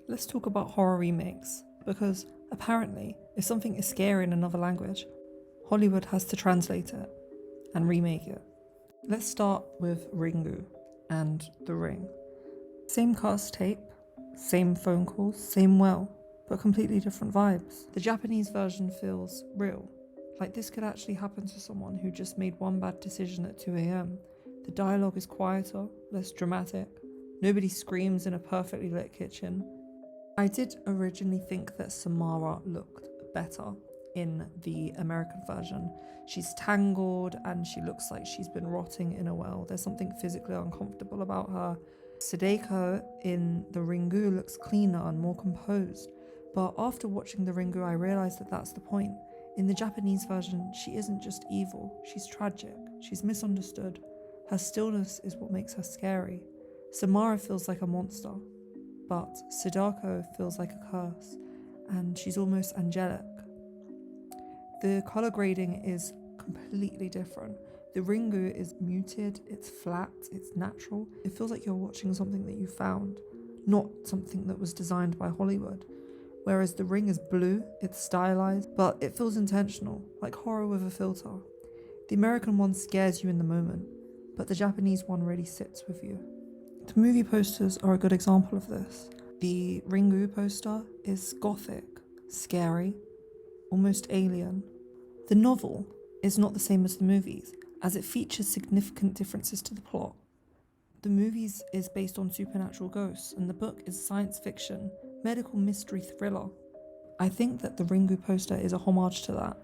Let's talk about horror remakes, because apparently, if something is scary in another language, Hollywood has to translate it and remake it. Let's start with Ringu and The Ring. Same cast tape, same phone calls, same well, but completely different vibes. The Japanese version feels real, like this could actually happen to someone who just made one bad decision at 2 a.m. The dialogue is quieter, less dramatic, nobody screams in a perfectly lit kitchen. I did originally think that Samara looked better in the American version. She's tangled and she looks like she's been rotting in a well. There's something physically uncomfortable about her. Sadeko in the Ringu looks cleaner and more composed. But after watching the Ringu, I realised that that's the point. In the Japanese version, she isn't just evil, she's tragic, she's misunderstood. Her stillness is what makes her scary. Samara feels like a monster, but Sadako feels like a curse, and she's almost angelic. The colour grading is completely different. The Ringu is muted, it's flat, it's natural. It feels like you're watching something that you found, not something that was designed by Hollywood. Whereas the Ring is blue, it's stylized, but it feels intentional, like horror with a filter. The American one scares you in the moment, but the Japanese one really sits with you. The movie posters are a good example of this. The Ringu poster is gothic, scary, almost alien. The novel is not the same as the movies, as it features significant differences to the plot. The movies is based on supernatural ghosts, and the book is science fiction, medical mystery thriller. I think that the Ringu poster is a homage to that.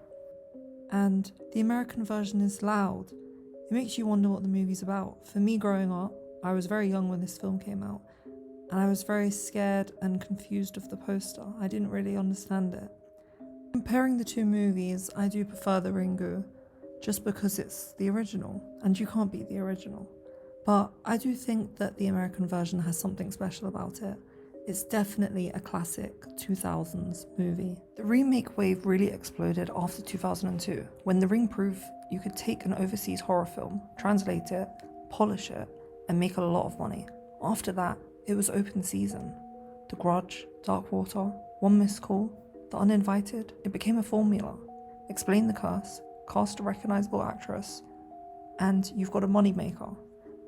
And the American version is loud. It makes you wonder what the movie's about. For me growing up, I was very young when this film came out, and I was very scared and confused of the poster. I didn't really understand it. Comparing the two movies, I do prefer the Ringu, just because it's the original, and you can't beat the original. But I do think that the American version has something special about it. It's definitely a classic 2000s movie. The remake wave really exploded after 2002, when The Ring proved you could take an overseas horror film, translate it, polish it, and make a lot of money. After that, it was open season. The Grudge, Dark Water, One Missed Call, The Uninvited, it became a formula. Explain the curse, cast a recognizable actress, and you've got a moneymaker.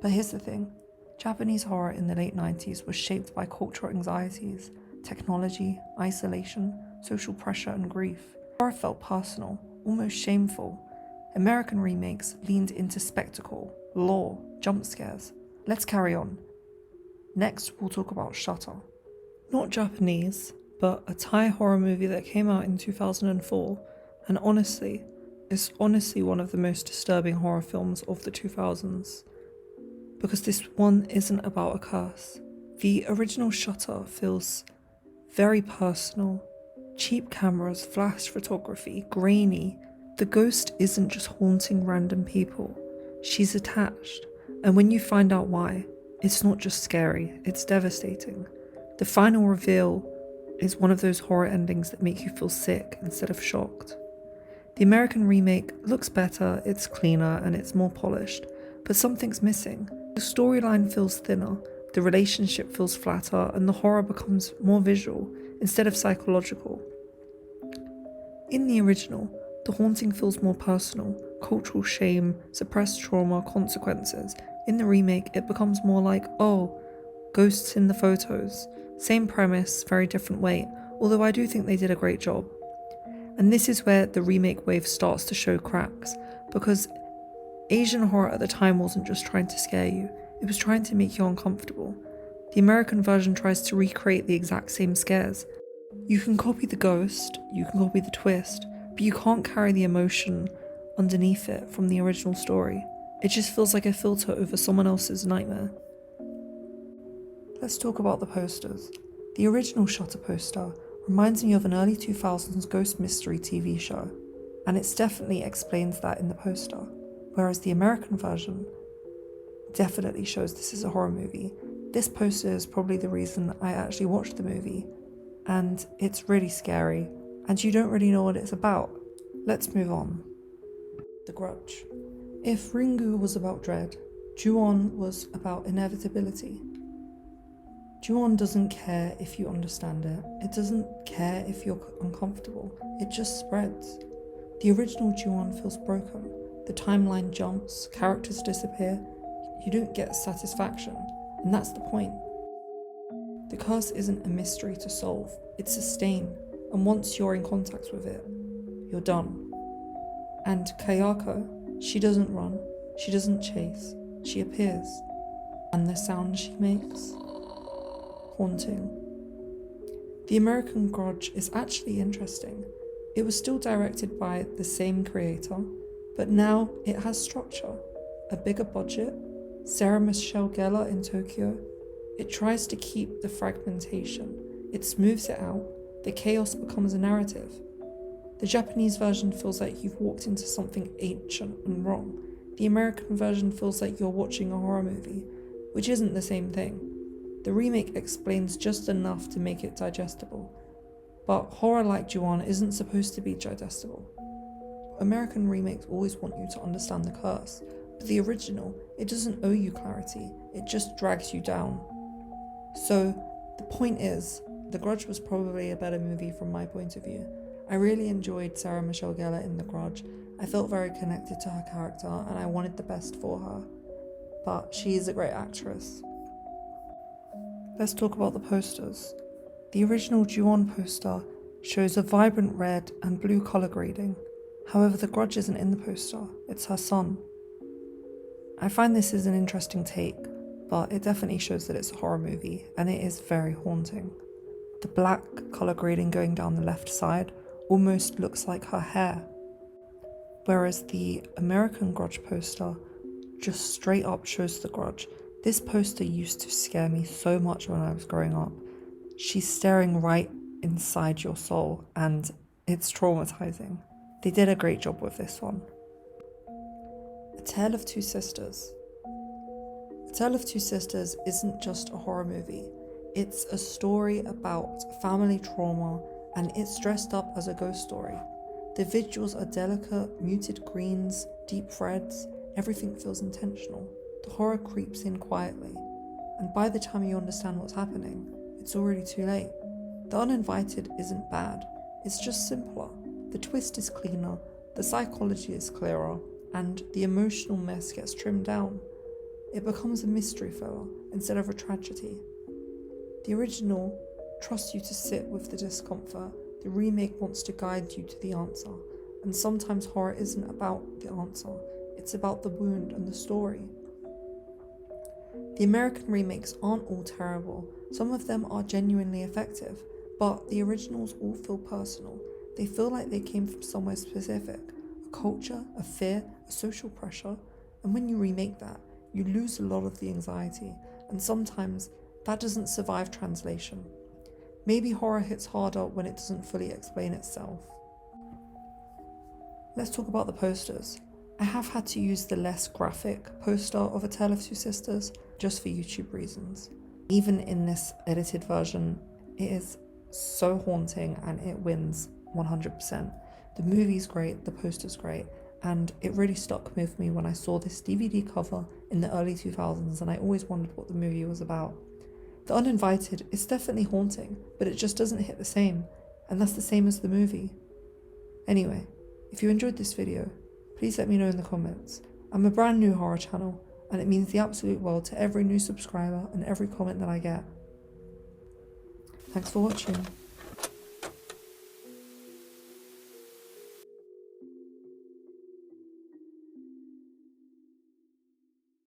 But here's the thing, Japanese horror in the late 90s was shaped by cultural anxieties, technology, isolation, social pressure and grief. Horror felt personal, almost shameful. American remakes leaned into spectacle, lore, jump scares. Let's carry on. Next, we'll talk about Shutter. Not Japanese, but a Thai horror movie that came out in 2004, and honestly, it's honestly one of the most disturbing horror films of the 2000s. Because this one isn't about a curse. The original Shutter feels very personal. Cheap cameras, flash photography, grainy. The ghost isn't just haunting random people. She's attached. And when you find out why, it's not just scary, it's devastating. The final reveal is one of those horror endings that make you feel sick instead of shocked. The American remake looks better, it's cleaner, and it's more polished, but something's missing. The storyline feels thinner, the relationship feels flatter, and the horror becomes more visual instead of psychological. In the original, the haunting feels more personal, cultural shame, suppressed trauma, consequences. In the remake, it becomes more like, oh, ghosts in the photos. Same premise, very different weight, although I do think they did a great job. And this is where the remake wave starts to show cracks, because Asian horror at the time wasn't just trying to scare you, it was trying to make you uncomfortable. The American version tries to recreate the exact same scares. You can copy the ghost, you can copy the twist, but you can't carry the emotion underneath it from the original story. It just feels like a filter over someone else's nightmare. Let's talk about the posters. The original Shutter poster reminds me of an early 2000s ghost mystery TV show, and it definitely explains that in the poster. Whereas the American version definitely shows this is a horror movie. This poster is probably the reason I actually watched the movie, and it's really scary, and you don't really know what it's about. Let's move on. The Grudge. If Ringu was about dread, Ju-on was about inevitability. Ju-on doesn't care if you understand it. It doesn't care if you're uncomfortable. It just spreads. The original Ju-on feels broken. The timeline jumps, characters disappear. You don't get satisfaction, and that's the point. The curse isn't a mystery to solve, it's a stain, and once you're in contact with it, you're done. And Kayako, she doesn't run, she doesn't chase, she appears. And the sound she makes? Haunting. The American Grudge is actually interesting. It was still directed by the same creator, but now it has structure, a bigger budget, Sarah Michelle Gellar in Tokyo. It tries to keep the fragmentation, it smooths it out, the chaos becomes a narrative. The Japanese version feels like you've walked into something ancient and wrong. The American version feels like you're watching a horror movie, which isn't the same thing. The remake explains just enough to make it digestible, but horror like Ju-on isn't supposed to be digestible. American remakes always want you to understand the curse, but the original, it doesn't owe you clarity, it just drags you down. So, the point is, The Grudge was probably a better movie from my point of view. I really enjoyed Sarah Michelle Gellar in The Grudge. I felt very connected to her character and I wanted the best for her. But she is a great actress. Let's talk about the posters. The original Ju-on poster shows a vibrant red and blue colour grading. However, The Grudge isn't in the poster, it's her son. I find this is an interesting take, but it definitely shows that it's a horror movie, and it is very haunting. The black colour grading going down the left side almost looks like her hair, whereas the American Grudge poster just straight up shows The Grudge. This poster used to scare me so much when I was growing up. She's staring right inside your soul, and it's traumatizing. They did a great job with this one. A Tale of Two Sisters. A Tale of Two Sisters isn't just a horror movie. It's a story about family trauma, and it's dressed up as a ghost story. The visuals are delicate, muted greens, deep reds. Everything feels intentional. The horror creeps in quietly, and by the time you understand what's happening, it's already too late. The Uninvited isn't bad, it's just simpler. The twist is cleaner, the psychology is clearer, and the emotional mess gets trimmed down. It becomes a mystery filler instead of a tragedy. The original trusts you to sit with the discomfort. The remake wants to guide you to the answer, and sometimes horror isn't about the answer, it's about the wound and the story. The American remakes aren't all terrible, some of them are genuinely effective, but the originals all feel personal. They feel like they came from somewhere specific, a culture, a fear, a social pressure, and when you remake that, you lose a lot of the anxiety, and sometimes that doesn't survive translation. Maybe horror hits harder when it doesn't fully explain itself. Let's talk about the posters. I have had to use the less graphic poster of A Tale of Two Sisters just for YouTube reasons. Even in this edited version, it is so haunting and it wins 100%. The movie's great, the poster's great, and it really stuck with me when I saw this DVD cover in the early 2000s and I always wondered what the movie was about. The Uninvited is definitely haunting, but it just doesn't hit the same, and that's the same as the movie. Anyway, if you enjoyed this video, please let me know in the comments. I'm a brand new horror channel, and it means the absolute world to every new subscriber and every comment that I get. Thanks for watching.